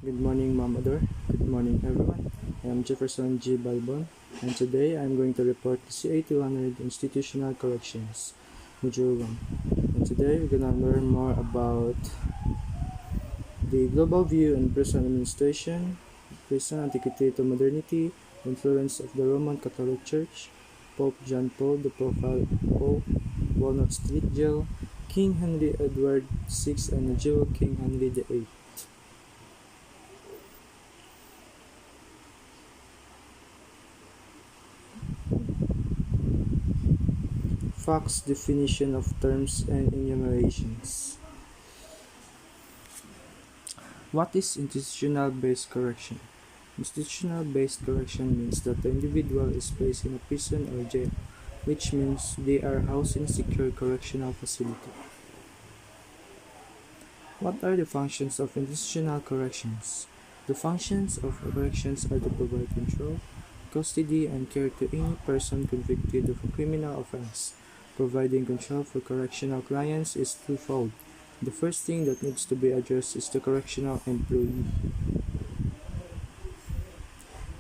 Good morning, Mamador. Good morning, everyone. I am Jefferson G. Balbon, and today I am going to report the CA200 Institutional Corrections, Module 1. And today we're going to learn more about the global view on prison administration, prison antiquity to modernity, influence of the Roman Catholic Church, Pope John Paul, the profile Pope, Walnut Street Jail, King Henry Edward VI, and the Jewel King Henry VIII. Facts, definition of terms, and enumerations. What is institutional-based correction? Institutional-based correction means that the individual is placed in a prison or jail, which means they are housed in a secure correctional facility. What are the functions of institutional corrections? The functions of corrections are to provide control, custody, and care to any person convicted of a criminal offense. Providing control for correctional clients is twofold. The first thing that needs to be addressed is the correctional employee.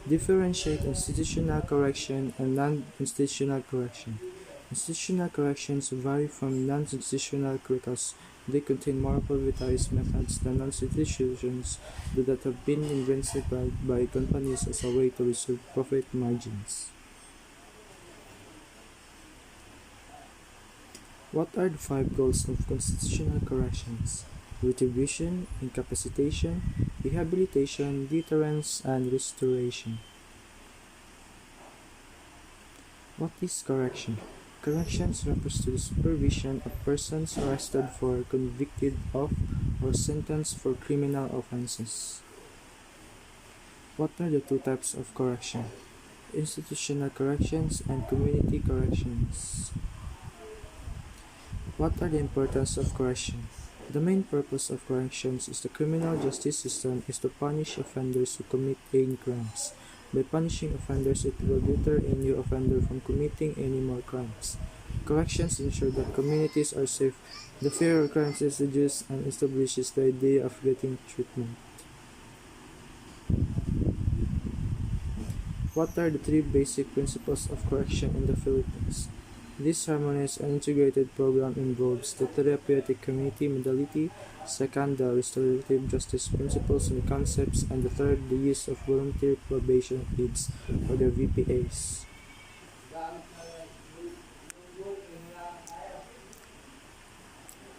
Differentiate institutional correction and non-institutional correction. Institutional corrections vary from non-institutional because they contain more privatized methods than non-institutions that have been invented by companies as a way to receive profit margins. What are the 5 goals of constitutional corrections? Retribution, incapacitation, rehabilitation, deterrence, and restoration. What is correction? Corrections refers to the supervision of persons arrested for, convicted of, or sentenced for criminal offenses. What are the 2 types of correction? Institutional corrections and community corrections. What are the importance of correction? The main purpose of corrections is the criminal justice system is to punish offenders who commit any crimes. By punishing offenders, it will deter a new offender from committing any more crimes. Corrections ensure that communities are safe, the fear of crimes is reduced, and establishes the idea of getting treatment. What are the 3 basic principles of correction in the Philippines? This harmonized and integrated program involves the therapeutic community modality, second, the restorative justice principles and concepts, and the third, the use of volunteer probation aids, or the VPAs.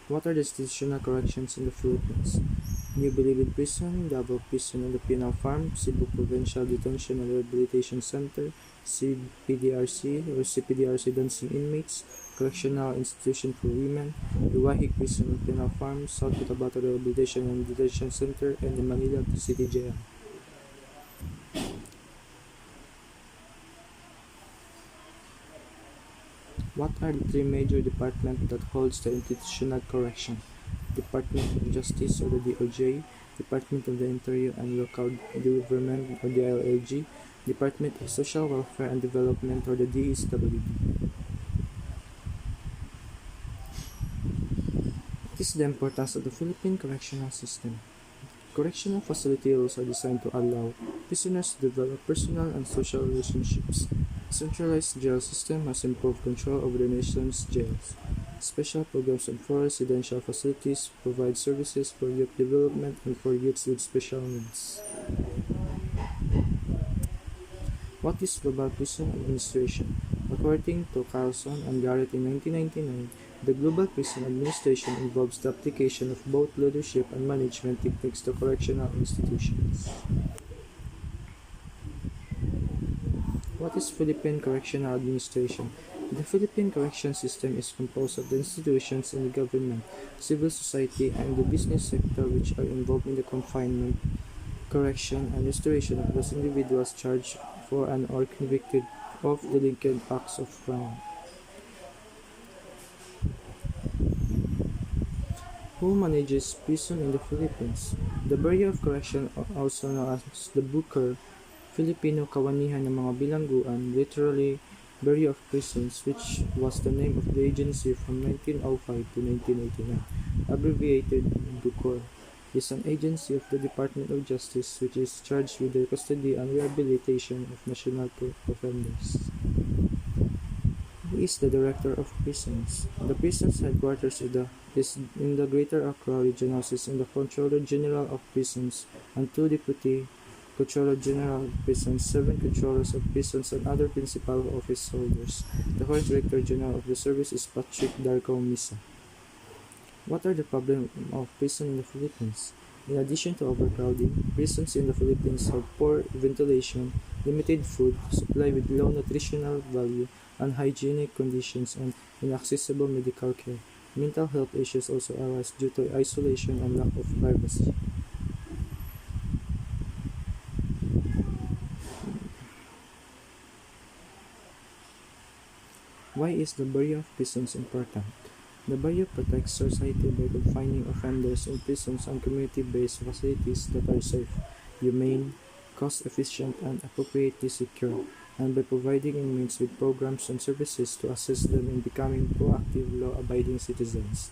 What are the institutional corrections in the Philippines? New Bilibid Prison, Davao Prison and the Penal Farm, Cebu Provincial Detention and Rehabilitation Center, CPDRC or CPDRC Dancing Inmates, Correctional Institution for Women, the Wahig Prison and Penal Farm, South Cotabato Rehabilitation and Detention Center, and the Manila City Jail. What are the 3 major departments that holds the institutional correction? Department of Justice or the DOJ, Department of the Interior and Local Government or the LLG, Department of Social Welfare and Development or the DSWD. What is the importance of the Philippine correctional system? Correctional facility rules are designed to allow prisoners to develop personal and social relationships. A centralized jail system has improved control over the nation's jails. Special programs and 4 residential facilities provide services for youth development and for youths with special needs. What is global prison administration? According to Carlson and Garrett in 1999, the global prison administration involves the application of both leadership and management techniques to correctional institutions. What is Philippine correctional administration? The Philippine correction system is composed of the institutions in the government, civil society, and the business sector which are involved in the confinement, correction, and restoration of those individuals charged for and or convicted of delinquent acts of crime. Who manages prison in the Philippines? The Bureau of Correction, also known as the Booker, Filipino Kawanihan ng mga Bilangguan, literally Bureau of Prisons, which was the name of the agency from 1905 to 1989, abbreviated BUCOR. is an agency of the Department of Justice which is charged with the custody and rehabilitation of national offenders. Who is the Director of Prisons? The prison's headquarters is in the Greater Accra Regional Office in the Controller General of Prisons and 2 Deputy Controller General of Prisons, 7 Controllers of Prisons, and other principal office holders. The current Director General of the service is Patrick Darko Misa. What are the problems of prison in the Philippines? In addition to overcrowding, prisons in the Philippines have poor ventilation, limited food supply with low nutritional value, unhygienic conditions, and inaccessible medical care. Mental health issues also arise due to isolation and lack of privacy. Why is the barrier of prisons important? The barrier protects society by confining offenders in prisons and community-based facilities that are safe, humane, cost-efficient, and appropriately secure, and by providing inmates with programs and services to assist them in becoming proactive, law-abiding citizens.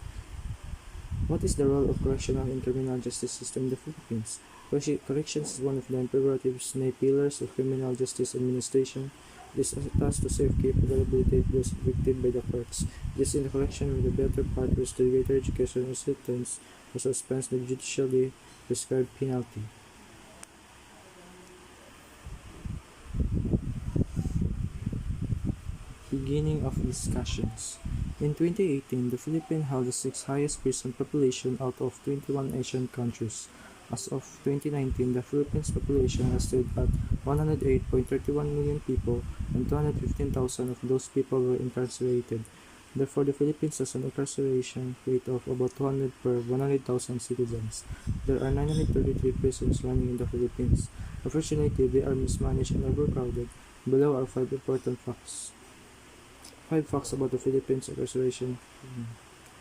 What is the role of correctional and criminal justice system in the Philippines? Corrections is one of the imperative pillars of criminal justice administration. It is tasked to safekeep and rehabilitate those affected by the courts. It is in the correction where the better part was the greater education or sentence or suspense the judicially prescribed penalty. Beginning of discussions. In 2018, the Philippines held the 6th highest prison population out of 21 Asian countries. As of 2019, the Philippines population has stood at 108.31 million people, and 215,000 of those people were incarcerated. Therefore, the Philippines has an incarceration rate of about 200 per 100,000 citizens. There are 933 prisons running in the Philippines. Unfortunately, they are mismanaged and overcrowded. Below are 5 important facts. 5 facts about the Philippines incarceration.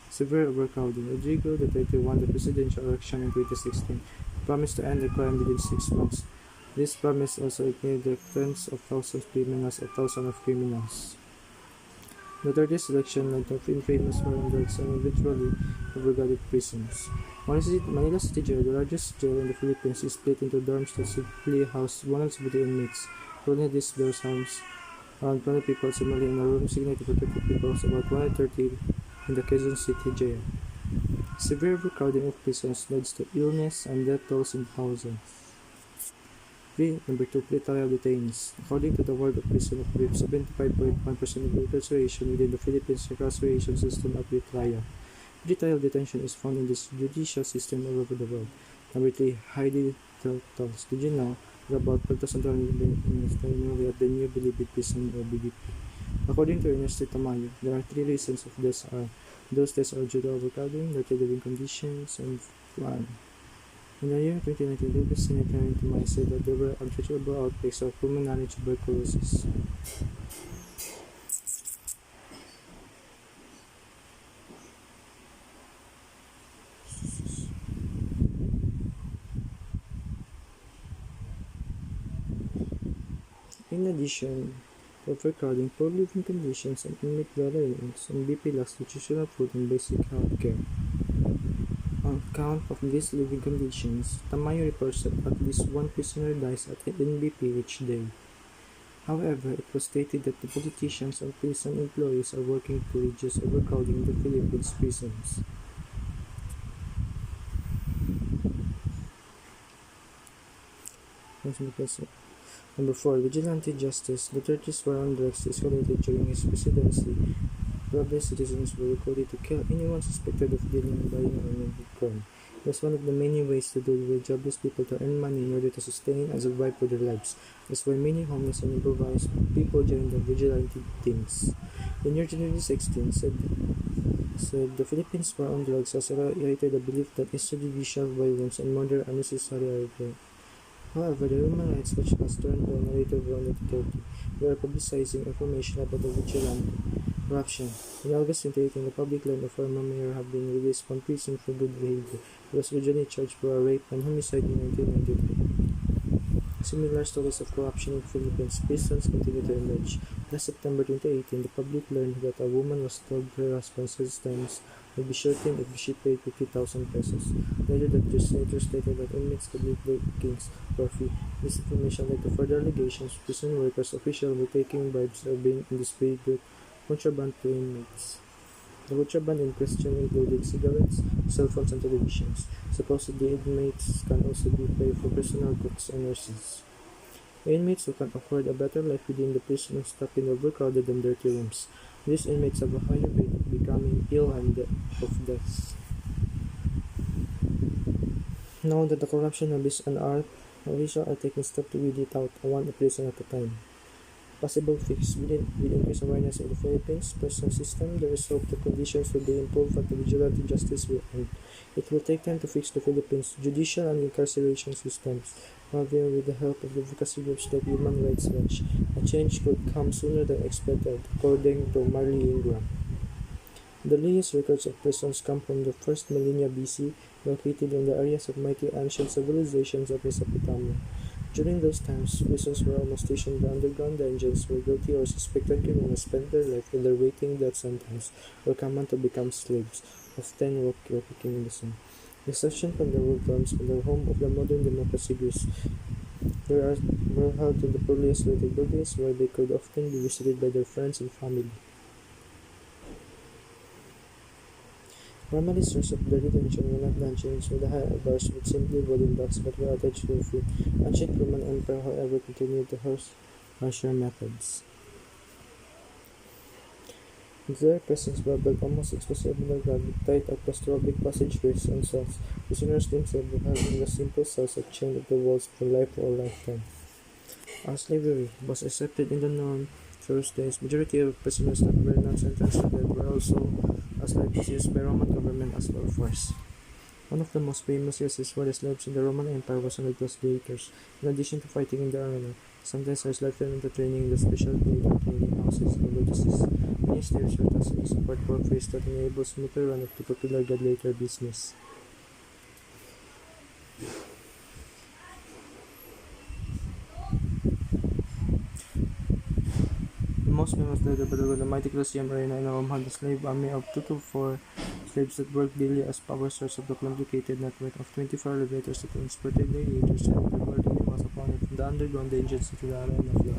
Severe overcrowding. Rodrigo Duterte won the presidential election in 2016. Promised to end the crime within 6 months. This promise also ignited the tens of thousands of criminals. Duterte's election led to infamous war on drugs and eventually overcrowded prisons. Manila City Jail, the largest jail in the Philippines, is split into dorms that simply house 170 inmates. Currently, these dorms house around 20 people. Similarly, in a room designated for 30 people, about 130 in the Quezon City Jail. Severe overcrowding of prisons leads to illness and death tolls in thousands. Number 2, pretrial detainees. According to the World of Prison of Brief, 75.1% of the incarceration within the Philippines incarceration system are pretrial. Pretrial detention is found in the judicial system all over the world. Number 3, high death tolls. Did you know there are about 12,200 at the New Bilibid Prison or BDP? According to Ernesto Tamayo, there are 3 reasons of deaths those deaths are due to overcrowding, dirty living conditions, and flood. In the year 2019, Deputy Senator Tamayo said that there were untreatable outbreaks of pulmonary tuberculosis. In addition to overcrowding, poor living conditions, and inmate violence, and BP lacks nutritional food and basic health care. On account of these living conditions, Tamayo reports that at least one prisoner dies at NBP each day. However, it was stated that the politicians and prison employees are working to reduce overcrowding in the Philippines prisons. Number 4. Vigilante justice. Duterte's war on drugs escalated during his presidency. Robbed citizens were recorded to kill anyone suspected of dealing in buying or illegal crime. It was one of the many ways to deal with jobless people to earn money in order to sustain and survive for their lives. That's why many homeless and improvised people joined the vigilante teams. In year 2016, said the Philippines war on drugs has reiterated the belief that extrajudicial violence and murder are necessary. However, the Human Rights Watch has turned to a narrative around the 30. They are publicizing information about the vigilante corruption. In August 2018, the public learned of former mayor had been released from prison for good behavior. He was originally charged for a rape and homicide in 1993. Similar stories of corruption in Philippines prisons continue to emerge. Last September 2018, the public learned that a woman was told her husband 6 times would be shortened if she paid 50,000 pesos. Later, the legislature stated that inmates could leave bookings for free. This information led to further allegations prison workers officials were taking bribes or being indisposed with contraband to inmates. The contraband in question included cigarettes, cell phones, and televisions. Supposedly, inmates can also be paid for personal cooks and nurses. Inmates who can afford a better life within the prison are stuck in overcrowded and dirty rooms. These inmates have a higher rate of becoming ill and of deaths. Now that the corruption abuse and art, officials are taking steps to weed it out, one prison at a time. Possible fix will increase awareness in the Philippines prison system. There is hope the conditions will be improved and the vigilante justice will end. It will take time to fix the Philippines judicial and incarceration systems. However, with the help of advocacy groups like Human Rights Watch, a change could come sooner than expected, according to Marley Ingram. The earliest records of prisons come from the first millennia BC, located in the areas of mighty ancient civilizations of Mesopotamia. During those times, prisons were almost stationed underground dungeons where guilty or suspected criminals spent their life either waiting death sentence or come on to become slaves, often working in the sun. The section from the world comes from the home of the modern democracy Greece. They were held in the poorly isolated buildings where they could often be visited by their friends and family. Primary source of the detention were not dungeons with high bars with simply wooden blocks but were attached to the foot. Ancient Roman Empire, however, continued to harsher methods. Their prisons were built almost exclusively underground with tight claustrophobic passageways and cells. Prisoners themselves were held in the simple cells that chained up the walls for life or lifetime. As slavery was accepted in the norm those days, majority of prisoners that were not sentenced to death were also as slaves used by Roman government as workforce. One of the most famous uses for the slaves in the Roman Empire was on gladiators. In addition to fighting in the arena, sometimes there's left them into training in the special gladiator training houses or logistics. Many slaves were thus in support workforce that enables smoother run of the popular gladiator business. The most famous leader of the mighty Colosseum arena in Rome had a slave army of 2 to 4 slaves that worked daily as power source of the complicated network of 24 elevators that transported gladiators and diverted the mass upon it from the underground dungeons into the arena floor.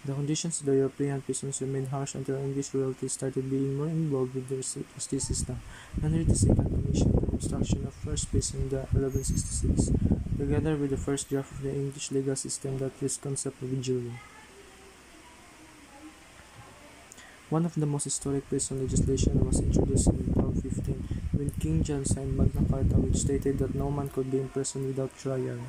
The conditions of the European prisons remained harsh until English royalty started being more involved with the justice system. Henry II commissioned the construction of first prison in the 1166, together with the first draft of the English legal system that this concept of jury. One of the most historic prison legislation was introduced in 1215 when King John signed Magna Carta, which stated that no man could be imprisoned without trial.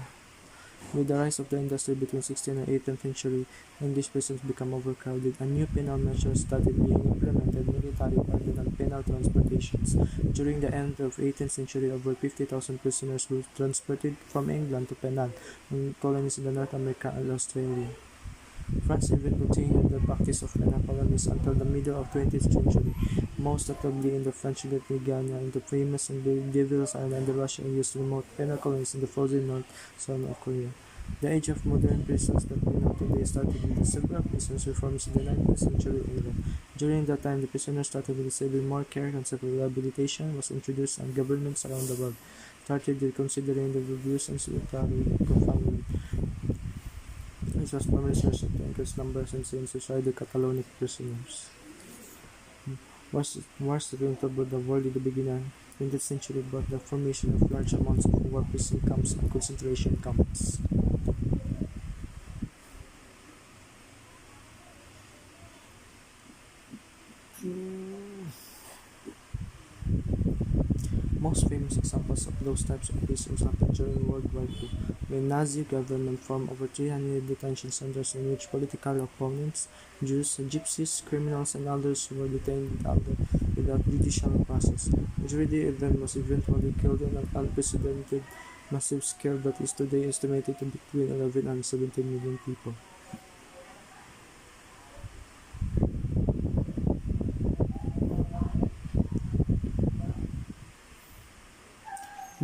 With the rise of the industry between 16th and 18th century, English prisons became overcrowded and new penal measures started being implemented: military pardon and penal transportations. During the end of 18th century, over 50,000 prisoners were transported from England to penal colonies in North America and Australia. France even continued the practice of penal colonies until the middle of 20th century, most notably in the French Guiana, in the famous and the Devil's Island, and the Russian used remote penal colonies in the frozen north zone of Korea. The age of modern prisons that we know today started with the several prisons reforms in the 19th century England. During that time, the prisoners started with receiving more care, concept of rehabilitation was introduced, and governments around the world started considering the reviews and solitary confinement. This was primary source of the increased numbers and scenes inside the Catalonic prisoners. Wars that troubled the world in the beginning of the 20th century brought the formation of large amounts of war prison camps and concentration camps. Most famous examples of those types of prisons happened during World War II, when Nazi government formed over 300 detention centers in which political opponents, Jews, gypsies, criminals, and others were detained without judicial process. Majority of them was eventually killed on an unprecedented massive scale that is today estimated to be between 11 and 17 million people.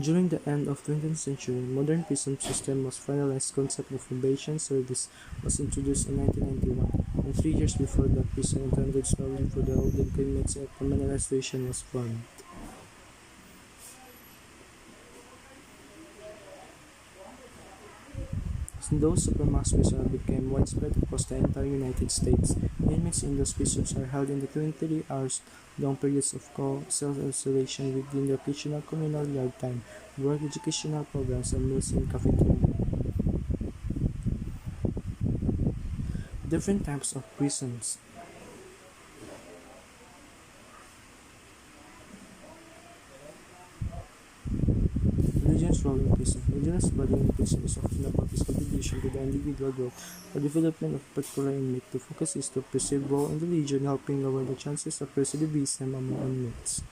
During the end of 20th century, modern prison system was finalized. Concept of probation service was introduced in 1991. and 3 years before that, prison intended solely for the holding inmates and permanent restoration was formed. Those supermax prisons became widespread across the entire United States. Inmates in those prisons are held in the 23 hours long periods of self-isolation within the occasional communal yard time, work educational programs, and meals in cafeteria. Different types of prisons. Religion's role in prison. Religion's body in prison is often about its contribution to the individual growth or development of a particular inmate. The focus is to perceive role in religion, helping lower the chances of recidivism among inmates.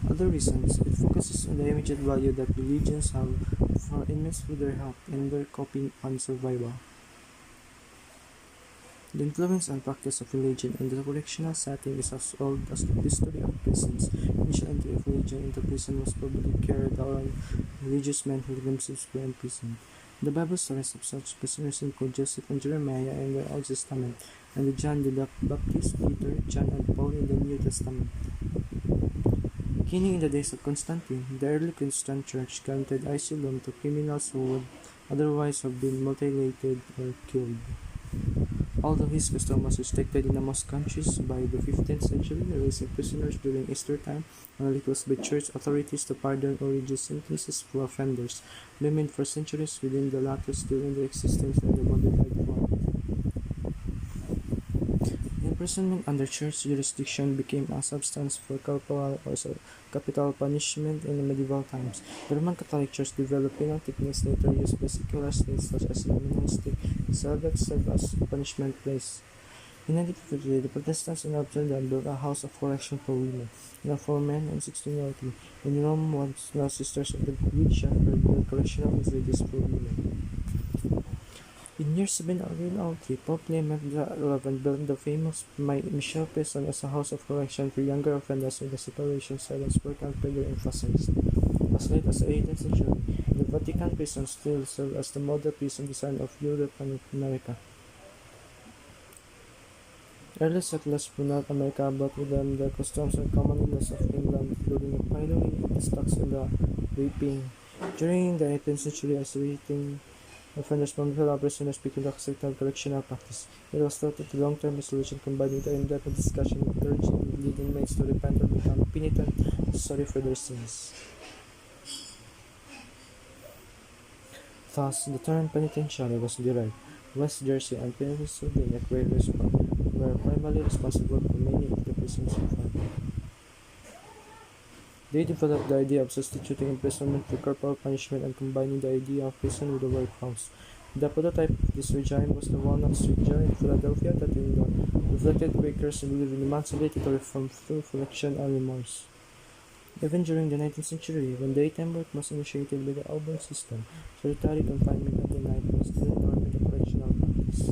Other reasons, it focuses on the immediate value that religions have for inmates for their help in their coping and survival. The influence and practice of religion in the correctional setting is as old as the history of prisons. Initial entry of religion into prison was probably carried out on religious men who themselves were in prison. The Bible stories of such prisoners include Joseph and Jeremiah in the Old Testament, and the John the Baptist, Peter, John, and Paul in the New Testament. Beginning in the days of Constantine, the early Christian church granted asylum to criminals who would otherwise have been mutilated or killed. Although his custom was restricted in most countries, by the 15th century, releasing prisoners during Easter time only was by church authorities to pardon or reduce sentences for offenders, remained for centuries within the latter still in their existence in the modified form. Imprisonment under church jurisdiction became a substance for corporal or capital punishment in medieval times. The Roman Catholic Church developed penal techniques later used by secular states such as the monastic celibates served as punishment place. In 1953, the Protestants in Amsterdam built a house of correction for women, and for men in 1603. In Rome, once the Sisters of the Good Shepherd built correctional facilities for women. In year 703, Pope Clement XI built the famous Michel Prison as a house of correction for younger offenders with the separation silence work and further emphasized. As late as the 18th century, the Vatican prison still served as the model prison design of Europe and America. Early settlers from North America brought with them the customs and common laws of England, including the pillory, the stocks, and the raping. During the 18th century, isolating offenders from fellow prisoners became the accepted correctional practice. It was thought that the long-term isolation combined with the in-depth discussion with clergy would lead inmates to repent and become penitent, sorry for their sins. Thus, the term penitentiary was derived. West Jersey and Pennsylvania were primarily responsible for many of the prisons in France. They developed the idea of substituting imprisonment for corporal punishment and combining the idea of prison with the workhouse. The prototype of this regime was the Walnut Street jail in Philadelphia that reflected Quakers who believed in man's ability to reform through reflection and remorse. Even during the 19th century, when daytime work was initiated by the Auburn system, solitary confinement at the night was still a norm in the correctional practice.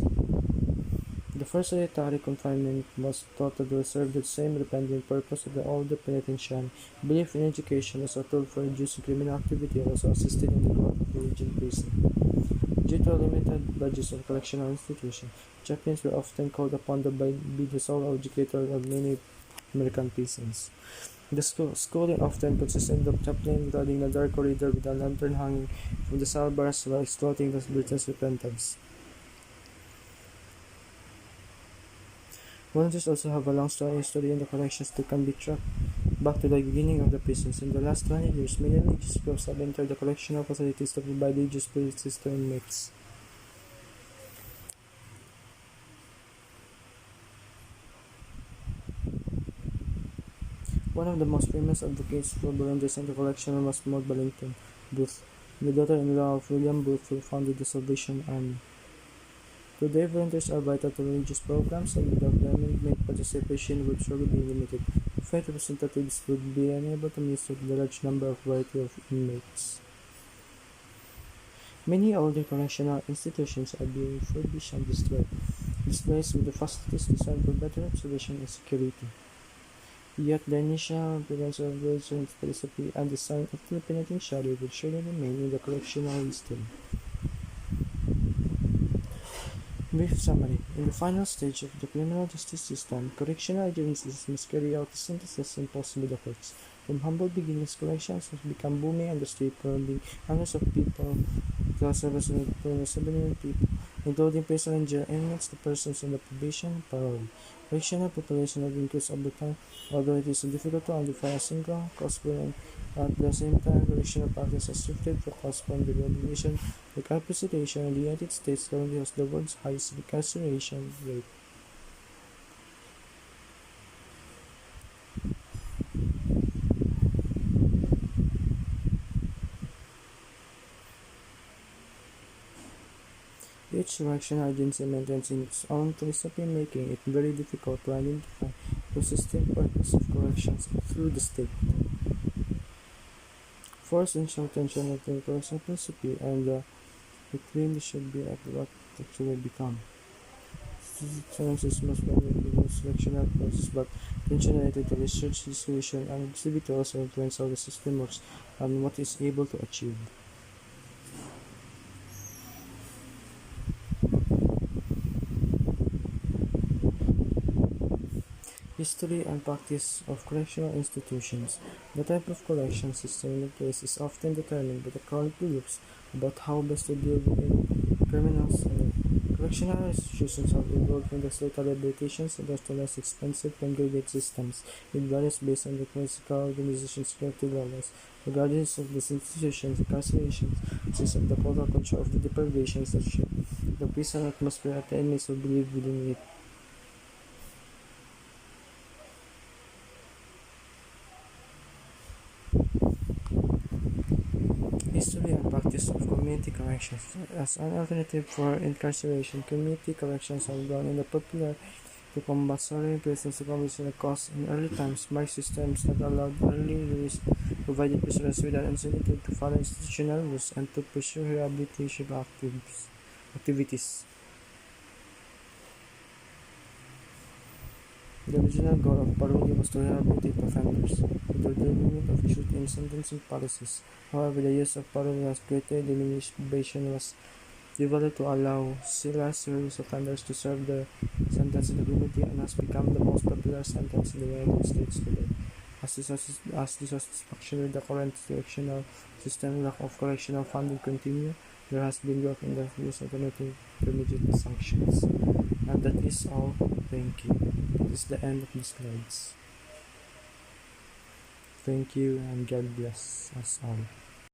The first solitary confinement was thought to serve the same repenting purpose of the older penitentiary. Belief in education as a tool for reducing criminal activity also assisted in the growth of religion prison. Due to limited budgets of correctional institutions, chaplains were often called upon to be the sole educator of many American prisons. The schooling often consisted of chaplain guarding the dark corridor with a lantern hanging from the cell bars while exploiting the Britain's repentance. Volunteers also have a long history in the corrections that can be tracked back to the beginning of the prisons. In the last 20 years, many religious groups have entered the correctional facilities to provide religious services to inmates. One of the most famous advocates for volunteers in the correction was Maud Ballington Booth, the daughter-in-law of William Booth, who founded the Salvation Army. Today, volunteers are vital to religious programs, and without them, inmate participation would surely be limited. Faith representatives would be unable to minister to the large number of variety of inmates. Many older correctional institutions are being refurbished and destroyed, displaced with the facilities designed for better observation and security. Yet the initial appearance of religion, philosophy, and design of the penitentiary would surely remain in the correctional history. Brief summary. In the final stage of the criminal justice system, correctional agencies must carry out a synthesis in possible efforts. From humble beginnings, corrections have become booming industry involving hundreds of people, plus representing 7 million people, including prison and jail inmates, the persons on the probation and parole. Correctional population have increased over time, although it is difficult to identify a single cause for them. At the same time, correctional practice has shifted to cause from the obligation. Incarceration in the United States currently has the world's highest incarceration rate. Each correctional agency maintains its own philosophy, making it very difficult to identify the system purpose of corrections through the state. Force and short tension of the correctional philosophy and it really should be at what it should become. Challenges most probably the selectional process, but tension related to research, distribution, and distributor also influence how the system works and what it's able to achieve. History and practice of correctional institutions. The type of correction system in place is often determined by the current beliefs about how best to deal with criminals. Correctional institutions have evolved from the state rehabilitation centers to less expensive congregate systems. It varies based on the physical organization's security levels. Regardless of the institution's incarceration, consists of the total control of the deprivations that shape the prison atmosphere at the inmates who believe within it. History and practice of community corrections. As an alternative for incarceration, community corrections have grown in the popular to combat solely prisons to conventional costs. In early times, mark systems that allowed early release provided prisoners with an incentive to follow institutional rules and to pursue rehabilitation activities. The original goal of parole was to rehabilitate offenders, with the development of short-term sentencing policies. However, the use of parole has greatly diminished. Probation was developed to allow serious offenders to serve their sentence in the community and has become the most popular sentence in the United States today. As dissatisfaction with the current correctional system, lack of correctional funding continue, there has been growth in the use of alternative intermediate sanctions. And that is all. Thank you. This is the end of the slides. Thank you and God bless us all.